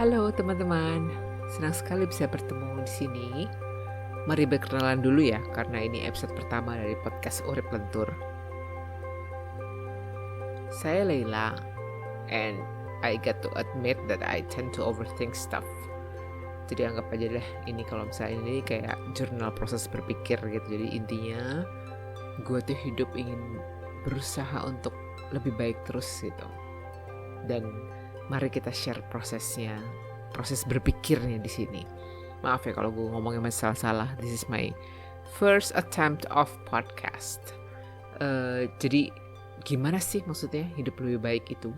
Halo teman-teman, senang sekali bisa bertemu di sini. Mari berkenalan dulu ya, karena ini episode pertama dari podcast Urip Lentur. Saya Leila, and I get to admit that I tend to overthink stuff. Jadi anggap aja deh ini kalau misalnya ini kayak jurnal proses berpikir gitu. Jadi intinya gue tuh hidup ingin berusaha untuk lebih baik terus gitu. Dan mari kita share prosesnya, proses berpikirnya di sini. Maaf ya kalau gue ngomongnya masih salah. This is my first attempt of podcast. Jadi gimana sih maksudnya hidup lebih baik itu?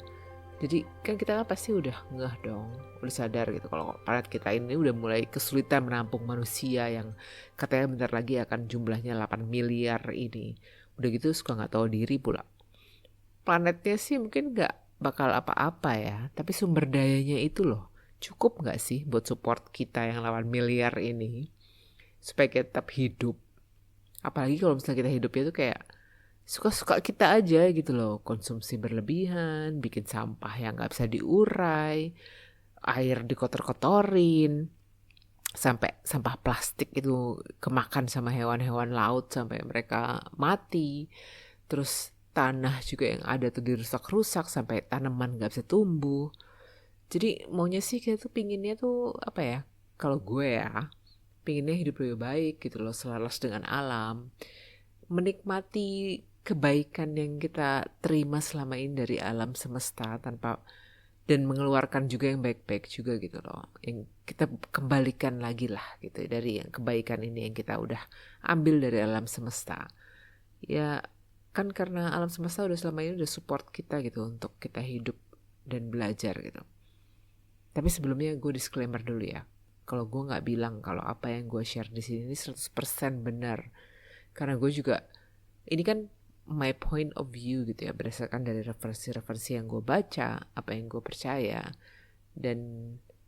Jadi kan kita kan pasti udah ngeh dong, udah sadar gitu kalau planet kita ini udah mulai kesulitan menampung manusia yang katanya bentar lagi akan jumlahnya 8 miliar ini. Udah gitu suka gak tahu diri pula. Planetnya sih mungkin gak bakal apa-apa ya, tapi sumber dayanya itu loh cukup gak sih buat support kita yang 8 miliar ini supaya kita tetap hidup. Apalagi kalau misalnya kita hidupnya tuh kayak suka-suka kita aja gitu loh, konsumsi berlebihan, bikin sampah yang gak bisa diurai, air dikotor-kotorin, sampai sampah plastik itu kemakan sama hewan-hewan laut sampai mereka mati. Terus tanah juga yang ada tuh dirusak-rusak sampai tanaman gak bisa tumbuh. Jadi maunya sih kita tuh pinginnya tuh apa ya, kalau gue ya pinginnya hidup lebih baik gitu loh, selaras dengan alam, menikmati kebaikan yang kita terima selama ini dari alam semesta tanpa, dan mengeluarkan juga yang baik-baik juga gitu loh, yang kita kembalikan lagi lah gitu dari yang kebaikan ini yang kita udah ambil dari alam semesta. Ya kan karena alam semesta udah selama ini udah support kita gitu untuk kita hidup dan belajar gitu. Tapi sebelumnya gue disclaimer dulu ya. Kalau gue gak bilang kalau apa yang gue share di sini ini 100% benar. Karena gue juga, ini kan my point of view gitu ya, berdasarkan dari referensi-referensi yang gue baca, apa yang gue percaya, dan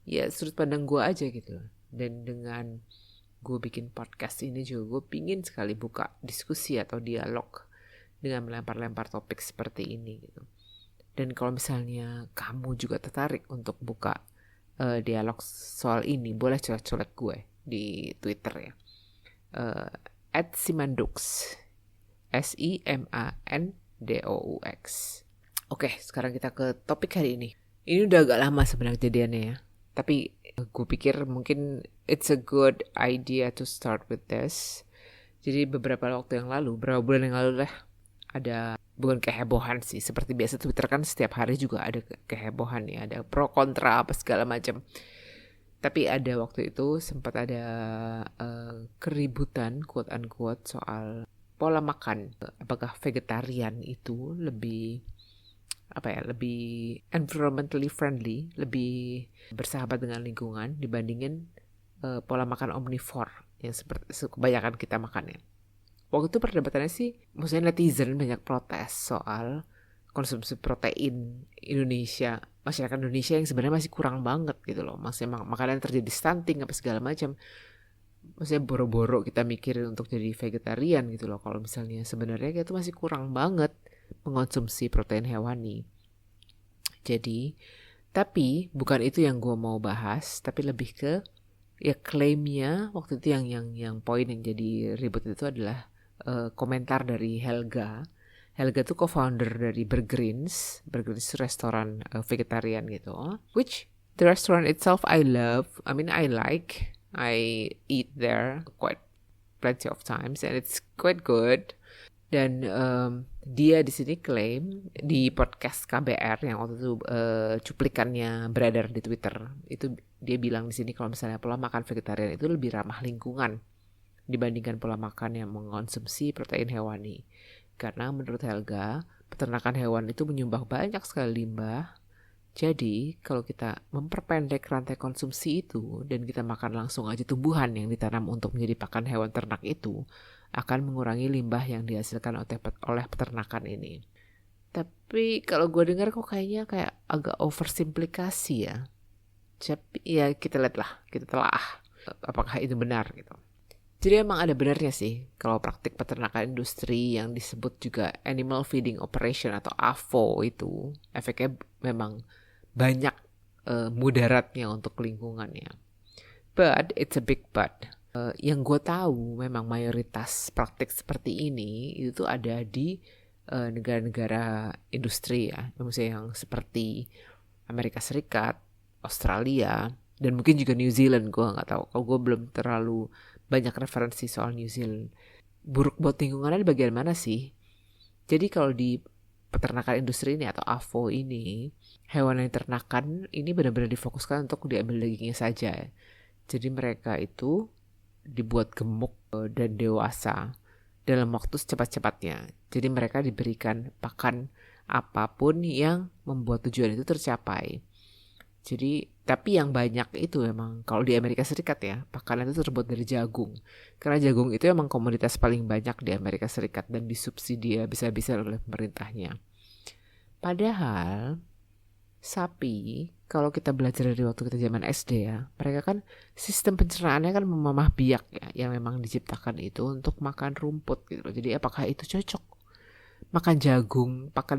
ya sudut pandang gue aja gitu. Dan dengan gue bikin podcast ini juga gue pingin sekali buka diskusi atau dialog dengan melempar-lempar topik seperti ini gitu. Dan kalau misalnya kamu juga tertarik untuk buka dialog soal ini, boleh colek-colek gue di Twitter ya, @simandux, SIMANDOUX. Oke, sekarang kita ke topik hari ini. Ini udah agak lama sebenarnya kejadiannya ya, tapi gue pikir mungkin it's a good idea to start with this. Jadi beberapa waktu yang lalu, beberapa bulan yang lalu lah, ada bukan kehebohan sih, seperti biasa Twitter kan setiap hari juga ada kehebohan ya, ada pro kontra apa segala macam. Tapi ada waktu itu sempat ada keributan quote unquote soal pola makan. Apakah vegetarian itu lebih lebih environmentally friendly, lebih bersahabat dengan lingkungan dibandingin pola makan omnivore yang seperti kebanyakan kita makannya. Waktu itu perdebatannya sih, maksudnya netizen banyak protes soal konsumsi protein Indonesia, masyarakat Indonesia yang sebenarnya masih kurang banget gitu loh. Maksudnya makanan terjadi stunting apa segala macam. Maksudnya boro-boro kita mikirin untuk jadi vegetarian gitu loh. Kalau misalnya sebenarnya kita tuh masih kurang banget mengonsumsi protein hewani. Jadi, tapi bukan itu yang gue mau bahas, tapi lebih ke ya klaimnya waktu itu yang poin yang jadi ribut itu adalah komentar dari Helga. Helga tuh co-founder dari Burgerins. Burgerins restoran vegetarian gitu. Which the restaurant itself I love. I mean I like. I eat there quite plenty of times and it's quite good. Dan dia di sini klaim di podcast KBR yang waktu itu cuplikannya beredar di Twitter, itu dia bilang di sini kalau misalnya pola makan vegetarian itu lebih ramah lingkungan dibandingkan pola makan yang mengonsumsi protein hewani. Karena menurut Helga, peternakan hewan itu menyumbang banyak sekali limbah. Jadi kalau kita memperpendek rantai konsumsi itu dan kita makan langsung aja tumbuhan yang ditanam untuk menjadi pakan hewan ternak itu, akan mengurangi limbah yang dihasilkan oleh peternakan ini. Tapi kalau gue dengar kok kayaknya kayak agak oversimplifikasi ya. Tapi ya kita lihat lah, kita telah apakah itu benar gitu. Jadi emang ada benarnya sih kalau praktik peternakan industri yang disebut juga animal feeding operation atau AFO itu efeknya memang banyak mudaratnya untuk lingkungannya. But it's a big but. Yang gue tahu memang mayoritas praktik seperti ini itu tuh ada di negara-negara industri ya, misalnya yang seperti Amerika Serikat, Australia, dan mungkin juga New Zealand. Gue nggak tahu, kalau gue belum terlalu banyak referensi soal New Zealand. Buruk buat lingkungannya di bagian mana sih? Jadi kalau di peternakan industri ini atau AVO ini, hewan yang diternakan ini benar-benar difokuskan untuk diambil dagingnya saja. Jadi mereka itu dibuat gemuk dan dewasa dalam waktu secepat-cepatnya. Jadi mereka diberikan pakan apapun yang membuat tujuan itu tercapai. Jadi, tapi yang banyak itu memang kalau di Amerika Serikat ya, pakan itu terbuat dari jagung. Karena jagung itu memang komoditas paling banyak di Amerika Serikat dan disubsidi bisa-bisa oleh pemerintahnya. Padahal sapi, kalau kita belajar dari waktu kita zaman SD ya, mereka kan sistem pencernaannya kan memamah biak ya, yang memang diciptakan itu untuk makan rumput gitu. Jadi apakah itu cocok? Pakan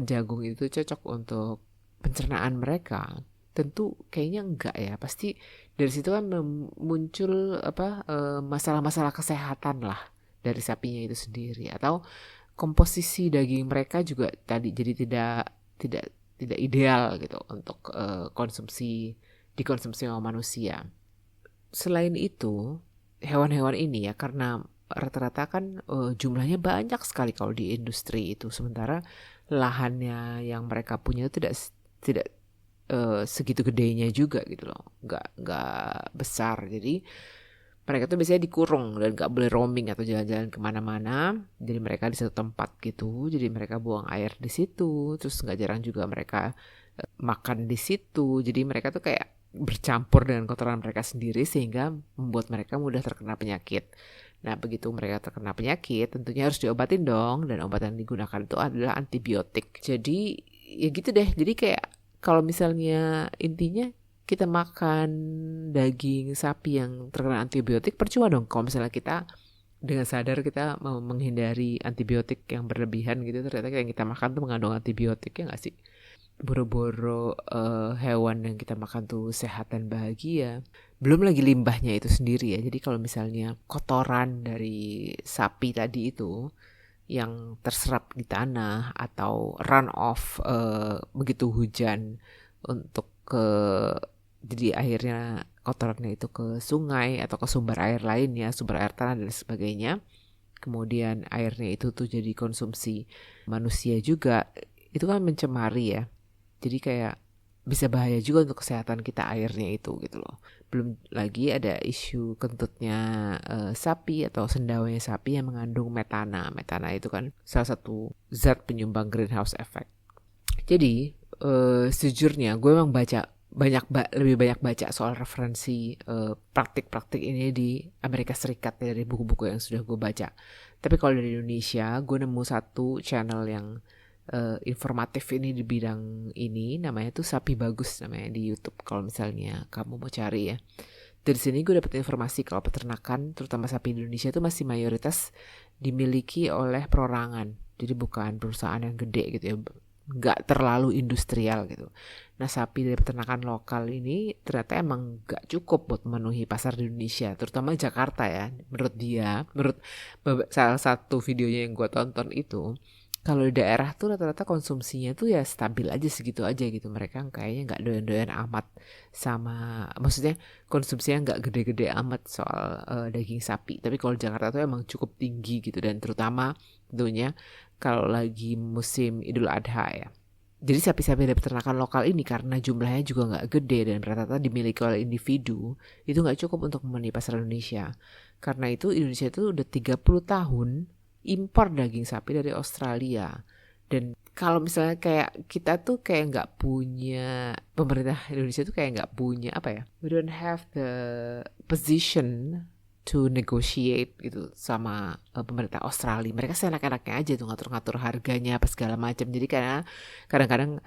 jagung itu cocok untuk pencernaan mereka? Tentu kayaknya enggak ya. Pasti dari situ kan muncul masalah-masalah kesehatan lah dari sapinya itu sendiri, atau komposisi daging mereka juga tadi jadi tidak ideal gitu untuk dikonsumsi sama manusia. Selain itu, hewan-hewan ini ya karena rata-rata kan jumlahnya banyak sekali kalau di industri itu, sementara lahannya yang mereka punya itu tidak segitu gedenya juga gitu loh, nggak besar. Jadi mereka tuh biasanya dikurung dan nggak boleh roaming atau jalan-jalan kemana-mana. Jadi mereka di satu tempat gitu. Jadi mereka buang air di situ. Terus nggak jarang juga mereka makan di situ. Jadi mereka tuh kayak bercampur dengan kotoran mereka sendiri sehingga membuat mereka mudah terkena penyakit. Nah begitu mereka terkena penyakit tentunya harus diobatin dong. Dan obat yang digunakan itu adalah antibiotik. Jadi ya gitu deh. Jadi kayak kalau misalnya intinya kita makan daging sapi yang terkena antibiotik, percuma dong kalau misalnya kita dengan sadar kita mau menghindari antibiotik yang berlebihan gitu, ternyata yang kita makan tuh mengandung antibiotik, ya nggak sih? Boro-boro hewan yang kita makan tuh sehat dan bahagia. Belum lagi limbahnya itu sendiri ya. Jadi kalau misalnya kotoran dari sapi tadi itu yang terserap di tanah atau run off begitu hujan untuk jadi akhirnya kotorannya itu ke sungai atau ke sumber air lainnya, sumber air tanah dan sebagainya. Kemudian airnya itu tuh jadi konsumsi manusia juga. Itu kan mencemari ya. Jadi kayak bisa bahaya juga untuk kesehatan kita airnya itu gitu loh. Belum lagi ada isu kentutnya sapi atau sendawanya sapi yang mengandung metana. Metana itu kan salah satu zat penyumbang greenhouse effect. Jadi sejujurnya gue memang lebih banyak baca soal referensi praktik-praktik ini di Amerika Serikat dari buku-buku yang sudah gue baca. Tapi kalau dari Indonesia, gue nemu satu channel yang informatif ini di bidang ini, namanya tuh Sapi Bagus namanya di YouTube. Kalau misalnya kamu mau cari ya. Dari sini gue dapat informasi kalau peternakan, terutama sapi di Indonesia itu masih mayoritas dimiliki oleh perorangan. Jadi bukan perusahaan yang gede gitu ya. Nggak terlalu industrial gitu. Nah sapi dari peternakan lokal ini ternyata emang nggak cukup buat memenuhi pasar di Indonesia, terutama Jakarta ya. Menurut salah satu videonya yang gue tonton itu, kalau di daerah tuh rata-rata konsumsinya tuh ya stabil aja segitu aja gitu. Mereka kayaknya nggak doyan-doyan amat sama, maksudnya konsumsinya nggak gede-gede amat soal daging sapi. Tapi kalau Jakarta tuh emang cukup tinggi gitu, dan terutama tentunya kalau lagi musim Idul Adha ya. Jadi sapi-sapi dari peternakan lokal ini karena jumlahnya juga nggak gede dan rata-rata dimiliki oleh individu, itu nggak cukup untuk memenuhi pasar Indonesia. Karena itu Indonesia itu udah 30 tahun impor daging sapi dari Australia. Dan kalau misalnya kayak kita tuh kayak nggak punya, pemerintah Indonesia tuh kayak nggak punya apa ya, we don't have the position to negotiate gitu sama pemerintah Australia. Mereka seenak-enaknya aja tuh ngatur-ngatur harganya apa segala macam. Jadi karena kadang-kadang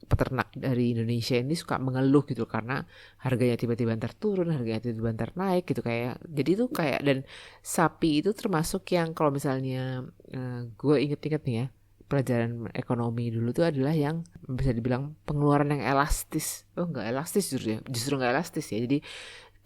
peternak dari Indonesia ini suka mengeluh gitu karena harganya tiba-tiba ntar turun, harganya tiba-tiba ntar naik gitu kayak. Jadi itu kayak, dan sapi itu termasuk yang kalau misalnya gue inget-inget nih ya, pelajaran ekonomi dulu tuh adalah yang bisa dibilang pengeluaran yang elastis. Oh nggak elastis justru nggak elastis ya. Jadi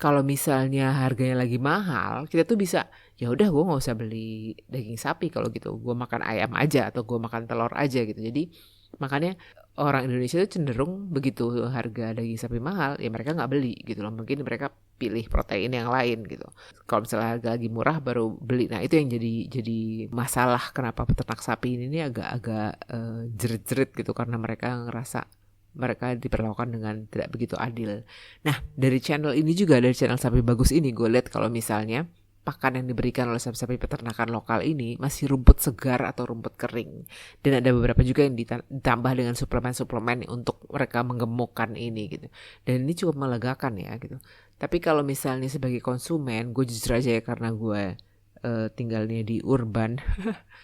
kalau misalnya harganya lagi mahal, kita tuh bisa ya udah gue nggak usah beli daging sapi kalau gitu, gue makan ayam aja atau gue makan telur aja gitu. Jadi makanya orang Indonesia tuh cenderung begitu harga daging sapi mahal ya mereka nggak beli gitu loh. Mungkin mereka pilih protein yang lain gitu. Kalau misalnya harga lagi murah baru beli. Nah itu yang jadi masalah kenapa peternak sapi ini agak-agak jerit-jerit gitu, karena mereka ngerasa mereka diperlakukan dengan tidak begitu adil. Nah dari channel ini juga, dari channel Sapi Bagus ini, gue lihat kalau misalnya pakan yang diberikan oleh sapi-sapi peternakan lokal ini masih rumput segar atau rumput kering. Dan ada beberapa juga yang ditambah dengan suplemen-suplemen untuk mereka menggemukkan ini gitu. Dan ini cukup melegakan ya gitu. Tapi kalau misalnya sebagai konsumen, gue jujur aja ya, karena gue tinggalnya di urban,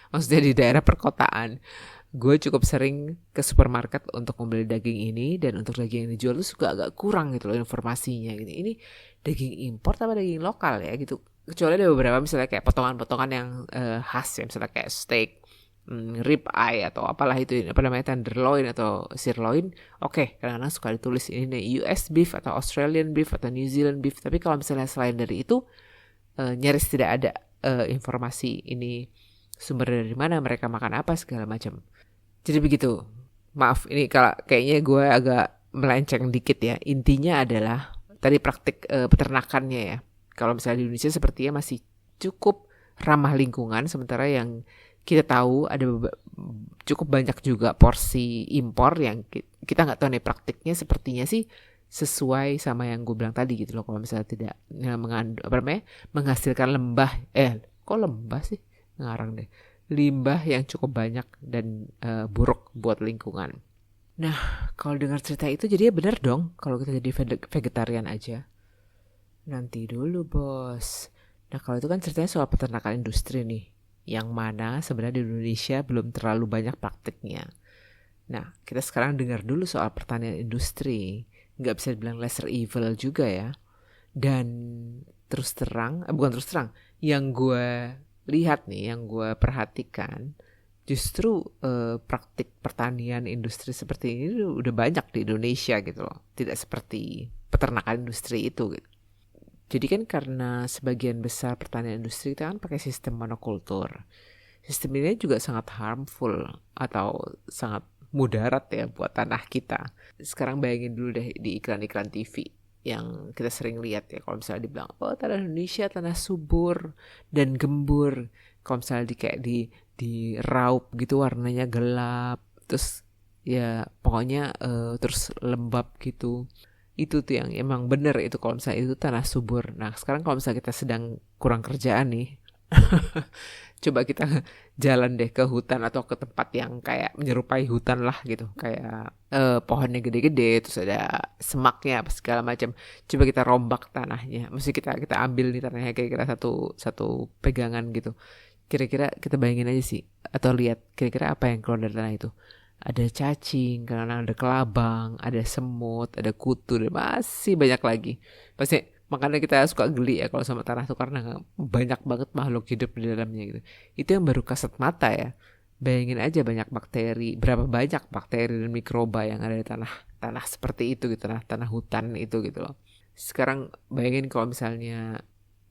maksudnya di daerah perkotaan, gue cukup sering ke supermarket untuk membeli daging ini, dan untuk daging yang dijual tuh suka agak kurang gitu loh informasinya gitu. Ini daging impor apa daging lokal ya gitu. Kecuali ada beberapa misalnya kayak potongan-potongan yang khas ya, misalnya kayak steak, rib eye atau apalah itu, apa namanya, tenderloin atau sirloin. Oke, kadang-kadang suka ditulis ini nih US beef atau Australian beef atau New Zealand beef. Tapi kalau misalnya selain dari itu nyaris tidak ada informasi ini sumber dari mana, mereka makan apa, segala macam. Jadi begitu. Maaf, ini kalau kayaknya gue agak melenceng dikit ya. Intinya adalah tadi praktik peternakannya ya. Kalau misalnya di Indonesia sepertinya masih cukup ramah lingkungan, sementara yang kita tahu ada cukup banyak juga porsi impor yang kita nggak tahu nih praktiknya, sepertinya sih sesuai sama yang gue bilang tadi gitu loh. Kalau misalnya tidak menghasilkan limbah sih, ngarang deh, limbah yang cukup banyak dan buruk buat lingkungan. Nah kalau dengar cerita itu jadinya benar dong kalau kita jadi vegetarian aja. Nanti dulu bos. Nah kalau itu kan ceritanya soal peternakan industri nih, yang mana sebenarnya di Indonesia belum terlalu banyak praktiknya. Nah kita sekarang dengar dulu soal pertanian industri. Nggak bisa dibilang lesser evil juga ya. Dan bukan terus terang, yang gue lihat nih, yang gue perhatikan, justru praktik pertanian industri seperti ini udah banyak di Indonesia gitu loh. Tidak seperti peternakan industri itu gitu. Jadi kan karena sebagian besar pertanian industri kita kan pakai sistem monokultur. Sistem ini juga sangat harmful atau sangat mudarat ya buat tanah kita. Sekarang bayangin dulu deh di iklan-iklan TV yang kita sering lihat ya, kalau misalnya dibilang tanah Indonesia tanah subur dan gembur. Kalau misalnya di raup gitu warnanya gelap, terus ya pokoknya terus lembab gitu. Itu tuh yang emang bener itu kalau misalnya itu tanah subur. Nah sekarang kalau misalnya kita sedang kurang kerjaan nih, coba kita jalan deh ke hutan atau ke tempat yang kayak menyerupai hutan lah gitu, kayak pohonnya gede-gede, terus ada semaknya apa segala macam. Coba kita rombak tanahnya, mesti kita ambil nih tanahnya kira-kira satu pegangan gitu. Kira-kira kita bayangin aja sih, atau lihat kira-kira apa yang keluar dari tanah itu. Ada cacing, kadang-kadang ada kelabang, ada semut, ada kutu, dan masih banyak lagi. Pasti makanya kita suka geli ya kalau sama tanah tuh, karena banyak banget makhluk hidup di dalamnya gitu. Itu yang baru kasat mata ya. Bayangin aja berapa banyak bakteri dan mikroba yang ada di tanah seperti itu gitu, tanah hutan itu gitu loh. Sekarang bayangin kalau misalnya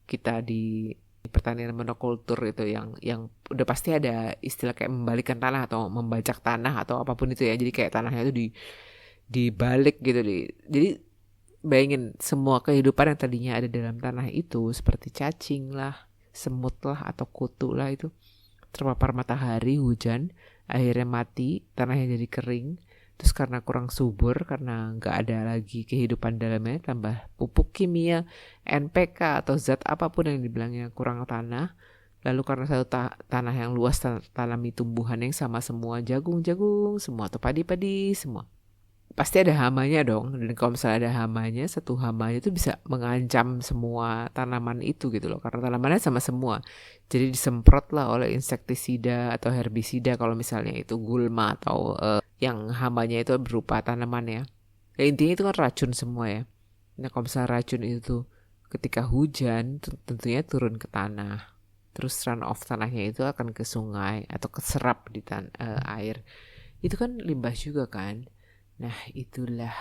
kita di pertanian monokultur itu yang udah pasti ada istilah kayak membalikan tanah atau membajak tanah atau apapun itu ya. Jadi kayak tanahnya itu dibalik gitu. Jadi bayangin semua kehidupan yang tadinya ada dalam tanah itu, seperti cacing lah, semut lah, atau kutu lah, itu terpapar matahari, hujan, akhirnya mati, tanahnya jadi kering. Terus karena kurang subur, karena nggak ada lagi kehidupan dalamnya, tambah pupuk kimia, NPK atau zat apapun yang dibilangnya kurang tanah. Lalu karena satu tanah yang luas tanami tumbuhan yang sama semua, jagung semua atau padi-padi semua, pasti ada hamanya dong. Dan kalau misalnya ada hamanya, satu hamanya itu bisa mengancam semua tanaman itu gitu loh, karena tanamannya sama semua. Jadi disemprot lah oleh insektisida atau herbisida kalau misalnya itu gulma atau yang hamanya itu berupa tanaman ya. Dan intinya itu kan racun semua ya. Nah kalau misalnya racun itu ketika hujan tentunya turun ke tanah. terus run off tanahnya itu akan ke sungai atau keserap di air. Itu kan limbah juga kan. Nah, itulah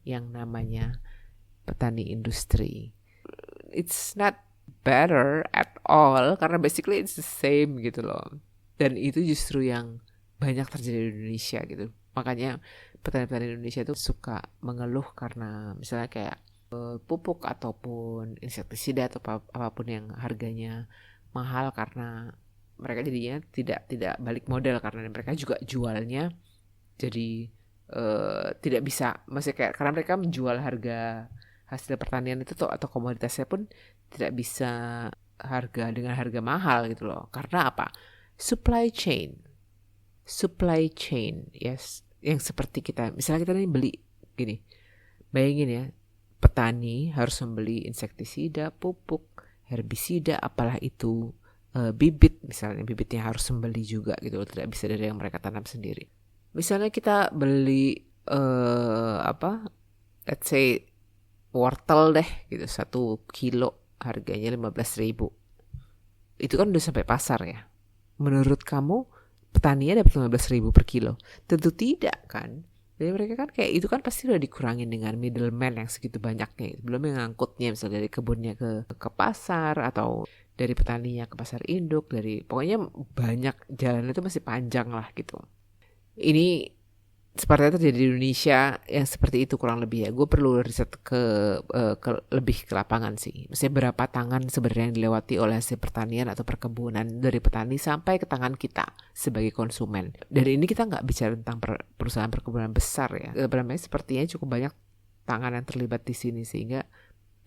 yang namanya petani industri. It's not better at all karena basically it's the same gitu loh. Dan itu justru yang banyak terjadi di Indonesia gitu. Makanya petani-petani Indonesia itu suka mengeluh karena misalnya kayak pupuk ataupun insektisida atau apapun yang harganya mahal karena mereka jadinya tidak balik modal karena mereka juga jualnya jadi tidak bisa, maksudnya kayak karena mereka menjual harga hasil pertanian itu atau komoditasnya pun tidak bisa dengan harga mahal gitu loh. Karena apa? Supply chain, yes, yang seperti kita, misalnya kita nih beli gini, bayangin ya, petani harus membeli insektisida, pupuk, herbisida, apalah itu, bibit, misalnya bibitnya harus membeli juga gitu loh, tidak bisa dari yang mereka tanam sendiri. Misalnya kita beli let's say wortel deh gitu, 1 kilo harganya 15.000. Itu kan udah sampai pasar ya. Menurut kamu petaninya dapat 15.000 per kilo? Tentu tidak kan. Jadi mereka kan kayak itu kan pasti udah dikurangin dengan middleman yang segitu banyaknya. Belum yang ngangkutnya misalnya dari kebunnya ke pasar atau dari petaninya ke pasar induk, pokoknya banyak, jalan itu masih panjang lah gitu. Ini sepertinya terjadi di Indonesia yang seperti itu kurang lebih ya. Gue perlu riset lebih ke lapangan sih. Maksudnya berapa tangan sebenarnya yang dilewati oleh hasil pertanian atau perkebunan dari petani sampai ke tangan kita sebagai konsumen. Dan ini kita nggak bicara tentang perusahaan perkebunan besar ya. Sepertinya cukup banyak tangan yang terlibat di sini sehingga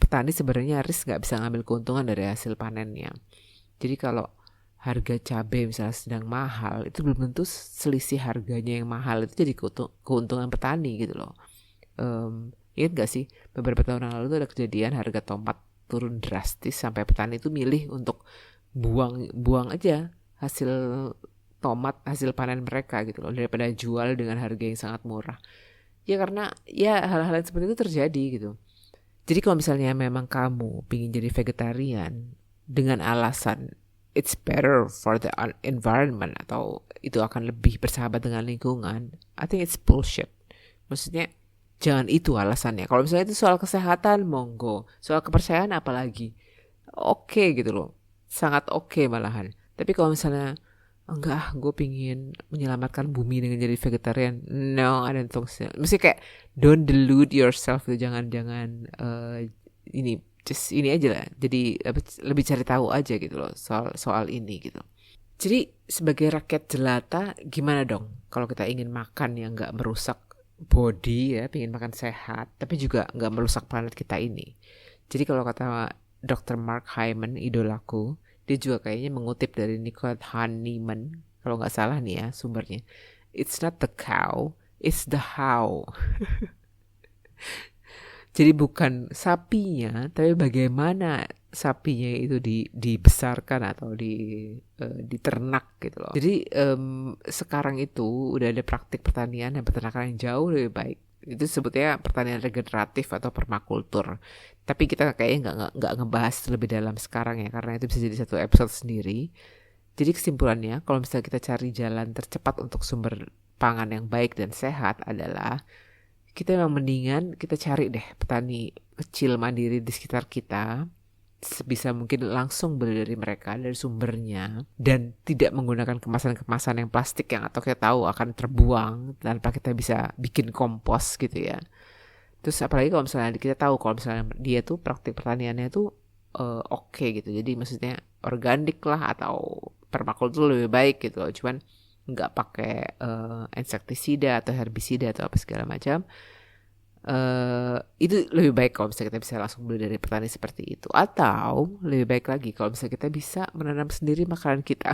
petani sebenarnya nyaris nggak bisa ngambil keuntungan dari hasil panennya. Jadi kalau harga cabai misalnya sedang mahal, itu belum tentu selisih harganya yang mahal itu jadi keuntungan petani gitu loh. Ingat gak sih beberapa tahun yang lalu tuh ada kejadian harga tomat turun drastis sampai petani itu milih untuk buang aja hasil tomat, hasil panen mereka gitu loh, daripada jual dengan harga yang sangat murah. Ya karena ya hal-hal seperti itu terjadi gitu. Jadi kalau misalnya memang kamu pingin jadi vegetarian dengan alasan it's better for the environment atau itu akan lebih bersahabat dengan lingkungan, I think it's bullshit. Maksudnya jangan itu alasannya. Kalau misalnya itu soal kesehatan, monggo. Soal kepercayaan apalagi, oke gitu loh, sangat oke malahan. Tapi kalau misalnya enggak, gue pingin menyelamatkan bumi dengan jadi vegetarian, no, I don't think so. Maksudnya kayak don't delude yourself tuh, jangan ini. Just ini aja lah, jadi lebih cari tahu aja gitu loh soal ini gitu. Jadi sebagai rakyat jelata gimana dong kalau kita ingin makan yang nggak merusak body ya, pengen makan sehat tapi juga nggak merusak planet kita ini. Jadi kalau kata Dr. Mark Hyman, idolaku, dia juga kayaknya mengutip dari Nicole Hahnemann kalau nggak salah nih ya sumbernya. It's not the cow, it's the how. Jadi bukan sapinya, tapi bagaimana sapinya itu dibesarkan atau diternak gitu loh. Jadi sekarang itu udah ada praktik pertanian dan peternakan yang jauh lebih baik. Itu sebutnya pertanian regeneratif atau permakultur. Tapi kita kayaknya nggak ngebahas lebih dalam sekarang ya, karena itu bisa jadi satu episode sendiri. Jadi kesimpulannya, kalau misalnya kita cari jalan tercepat untuk sumber pangan yang baik dan sehat adalah kita memang mendingan kita cari deh petani kecil mandiri di sekitar kita, sebisa mungkin langsung beli dari mereka, dari sumbernya, dan tidak menggunakan kemasan-kemasan yang plastik yang atau kita tahu akan terbuang tanpa kita bisa bikin kompos gitu ya. Terus apalagi kalau misalnya kita tahu kalau misalnya dia tuh praktik pertaniannya tuh oke gitu, jadi maksudnya organik lah atau permakultur lebih baik gitu loh, cuman nggak pakai insektisida atau herbisida atau apa segala macam. Itu lebih baik kalau misalnya kita bisa langsung beli dari petani seperti itu. Atau lebih baik lagi kalau misalnya kita bisa menanam sendiri makanan kita.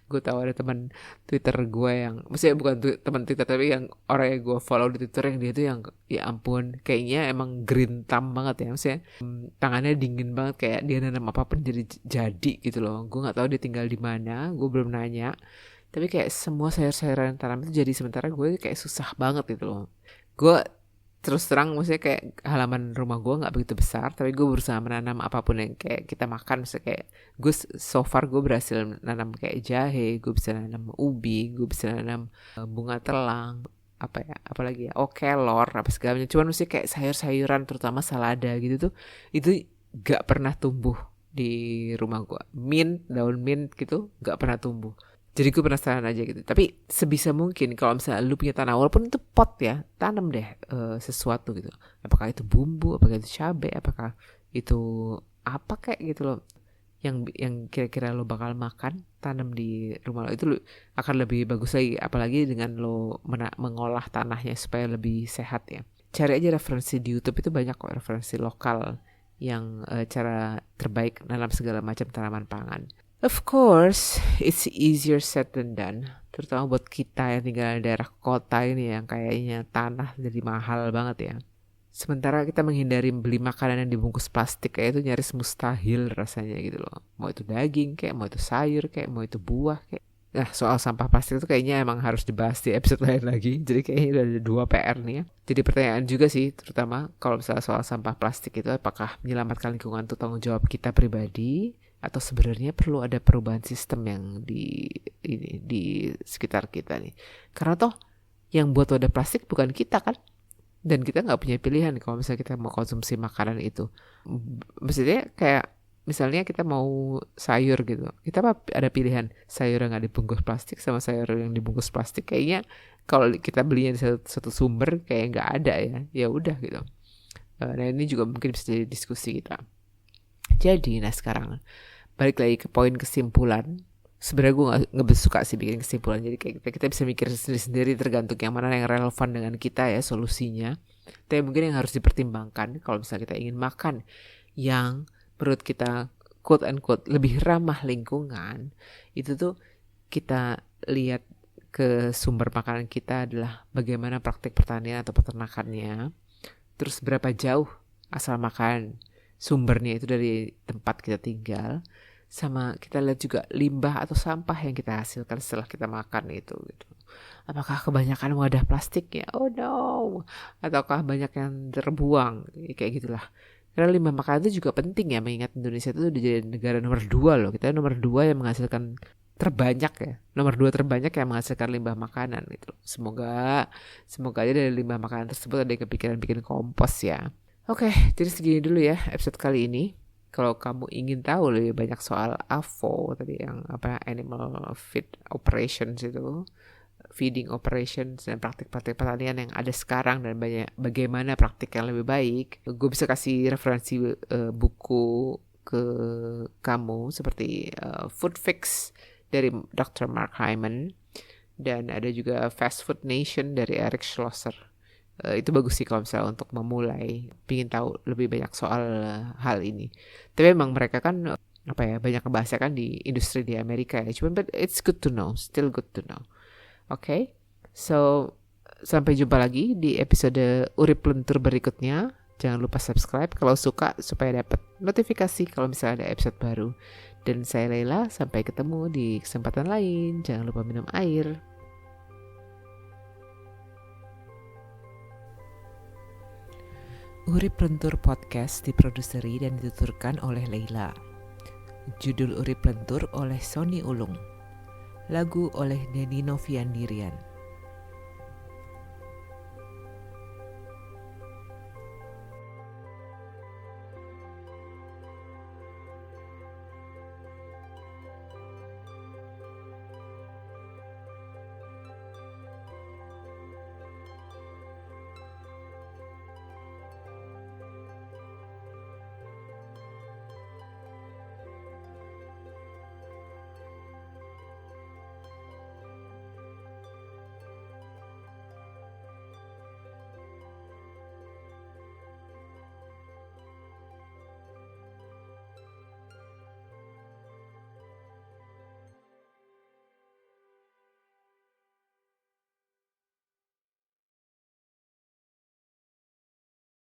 Gue tahu ada teman Twitter gue yang, maksudnya bukan teman Twitter tapi yang orang yang gue follow di Twitter, yang dia tuh yang ya ampun kayaknya emang green thumb banget ya, maksudnya tangannya dingin banget, kayak dia nanam apapun jadi gitu loh. Gue nggak tahu dia tinggal di mana, gue belum nanya, tapi kayak semua sayur-sayuran tanam itu jadi, sementara gue kayak susah banget gitu loh. Gue terus terang maksudnya kayak halaman rumah gue nggak begitu besar, tapi gue berusaha menanam apapun yang kayak kita makan. Misalnya kayak gue so far gue berhasil nanam kayak jahe, gue bisa nanam ubi, gue bisa nanam bunga telang, apa ya, apalagi ya, kelor, apa segalanya. Cuman mesti kayak sayur-sayuran terutama salada gitu tuh, itu gak pernah tumbuh di rumah gue. Daun mint gitu gak pernah tumbuh. Jadi gue penasaran aja gitu. Tapi sebisa mungkin kalau misalnya lu punya tanah, walaupun itu pot ya, tanam deh sesuatu gitu. Apakah itu bumbu, apakah itu cabai, apakah itu apa kayak gitu loh. Yang kira-kira lo bakal makan, tanam di rumah lo, itu akan lebih bagus lagi. Apalagi dengan lo mengolah tanahnya supaya lebih sehat ya. Cari aja referensi di YouTube, itu banyak kok referensi lokal yang cara terbaik nanam segala macam tanaman pangan. Of course, it's easier said than done. Terutama buat kita yang tinggal di daerah kota ini yang kayaknya tanah jadi mahal banget ya. Sementara kita menghindari beli makanan yang dibungkus plastik, kayak itu nyaris mustahil rasanya gitu loh. Mau itu daging kayak, mau itu sayur kayak, mau itu buah kayak. Nah, soal sampah plastik itu kayaknya emang harus dibahas di episode lain lagi. Jadi kayaknya udah ada 2 PR nih ya. Jadi pertanyaan juga sih, terutama kalau misalnya soal sampah plastik itu, apakah menyelamatkan lingkungan itu tanggung jawab kita pribadi, atau sebenarnya perlu ada perubahan sistem yang di sekitar kita nih. Karena toh yang buat wadah plastik bukan kita kan, dan kita nggak punya pilihan kalau misalnya kita mau konsumsi makanan itu. Maksudnya kayak misalnya kita mau sayur gitu, kita ada pilihan sayur yang nggak dibungkus plastik sama sayur yang dibungkus plastik. Kayaknya kalau kita belinya di satu sumber kayak nggak ada ya, ya udah gitu. Nah ini juga mungkin bisa jadi diskusi kita. Jadi nah sekarang balik lagi ke poin kesimpulan. Sebenarnya gue nggak suka sih bikin kesimpulan. Jadi kayak kita bisa mikir sendiri tergantung yang mana yang relevan dengan kita ya solusinya. Tapi mungkin yang harus dipertimbangkan kalau misalnya kita ingin makan yang menurut kita quote unquote lebih ramah lingkungan, itu tuh kita lihat ke sumber makanan kita adalah bagaimana praktik pertanian atau peternakannya. Terus berapa jauh asal makan sumbernya itu dari tempat kita tinggal, sama kita lihat juga limbah atau sampah yang kita hasilkan setelah kita makan itu gitu. Apakah kebanyakan wadah plastik ya? Oh no. Ataukah banyak yang terbuang? Kayak gitulah. Karena limbah makanan itu juga penting ya, mengingat Indonesia itu udah jadi negara nomor 2 loh. Kita nomor 2 yang menghasilkan terbanyak ya. Nomor 2 terbanyak yang menghasilkan limbah makanan gitu. Semoga aja dari limbah makanan tersebut ada yang kepikiran bikin kompos ya. Oke, jadi segini dulu ya episode kali ini. Kalau kamu ingin tahu lebih banyak soal AFO tadi, yang animal feed operations itu, feeding operations dan praktik-praktik pertanian yang ada sekarang dan bagaimana praktik yang lebih baik, gue bisa kasih referensi buku ke kamu seperti Food Fix dari Dr. Mark Hyman, dan ada juga Fast Food Nation dari Eric Schlosser. Itu bagus sih kalau misalnya untuk memulai pingin tahu lebih banyak soal hal ini. Tapi memang mereka kan banyak ngebahasnya kan di industri di Amerika ya. Cuman but it's good to know, still good to know. Oke, so sampai jumpa lagi di episode Urip Lentur berikutnya. Jangan lupa subscribe kalau suka supaya dapat notifikasi kalau misalnya ada episode baru. Dan saya Leila, sampai ketemu di kesempatan lain. Jangan lupa minum air. Urip Lentur Podcast diproduseri dan dituturkan oleh Leila. Judul Urip Lentur oleh Sony Ulung. Lagu oleh Denny Noviandirian.